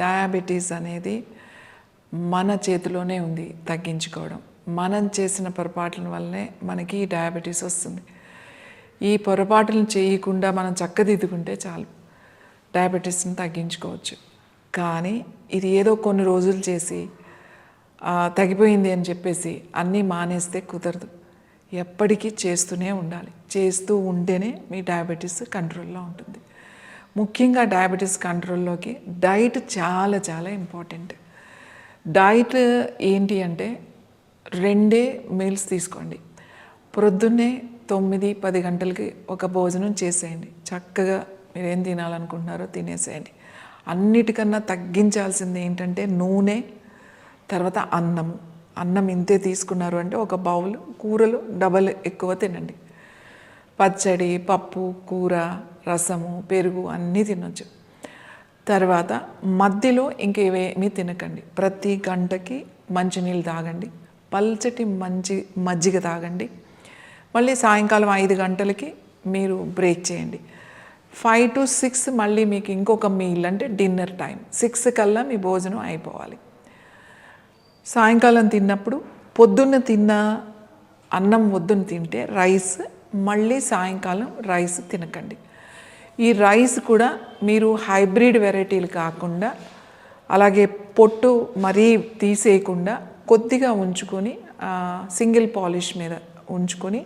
Diabetes అనేది మన చేతిలోనే ఉంది తగ్గించుకోవడం. మనం చేసిన పొరపాట్ల వల్లనే మనకి ఈ డయాబెటీస్ వస్తుంది. ఈ పొరపాట్లను చేయకుండా మనం చక్కదిద్దుకుంటే చాలు, డయాబెటీస్ని తగ్గించుకోవచ్చు. కానీ ఇది ఏదో కొన్ని రోజులు చేసి తగ్గిపోయింది అని చెప్పేసి అన్నీ మానేస్తే కుదరదు. ఎప్పటికీ చేస్తూనే ఉండాలి. చేస్తూ ఉంటేనే మీ డయాబెటీస్ కంట్రోల్లో ఉంటుంది. ముఖ్యంగా డయాబెటీస్ కంట్రోల్లోకి డైట్ చాలా చాలా ఇంపార్టెంట్. డైట్ ఏంటి అంటే 2 మీల్స్ తీసుకోండి. ప్రొద్దున్నే 9-10 గంటలకి ఒక భోజనం చేసేయండి. చక్కగా మీరు ఏం తినాలనుకుంటున్నారో తినేసేయండి. అన్నిటికన్నా తగ్గించాల్సింది ఏంటంటే నూనె, తర్వాత అన్నం ఇంతే తీసుకున్నారు అంటే ఒక బౌల్, కూరలు డబల్ ఎక్కువ తినండి. పచ్చడి, పప్పు, కూర, రసము, పెరుగు అన్నీ తినొచ్చు. తర్వాత మధ్యలో ఇంకేమీ తినకండి. ప్రతి గంటకి మంచినీళ్ళు తాగండి, పల్చటి మజ్జిగ తాగండి. మళ్ళీ సాయంకాలం 5 గంటలకి మీరు బ్రేక్ చేయండి. 5 to 6 మళ్ళీ మీకు ఇంకొక మీల్ అంటే డిన్నర్ టైం. 6 కల్లా మీ భోజనం అయిపోవాలి. సాయంకాలం తిన్నప్పుడు పొద్దున్న తిన్న అన్నం వద్దున తింటే రైస్, మళ్ళీ సాయంకాలం రైస్ తినకండి. ఈ రైస్ కూడా మీరు హైబ్రిడ్ వెరైటీలు కాకుండా, అలాగే పొట్టు మరీ తీసేయకుండా కొద్దిగా ఉంచుకొని సింగిల్ పాలిష్ మీద ఉంచుకొని,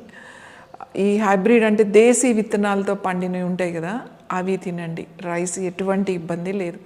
ఈ హైబ్రిడ్ అంటే దేశీ విత్తనాలతో పండినవి ఉంటాయి కదా, అవి తినండి. రైస్ ఎటువంటి ఇబ్బంది లేదు.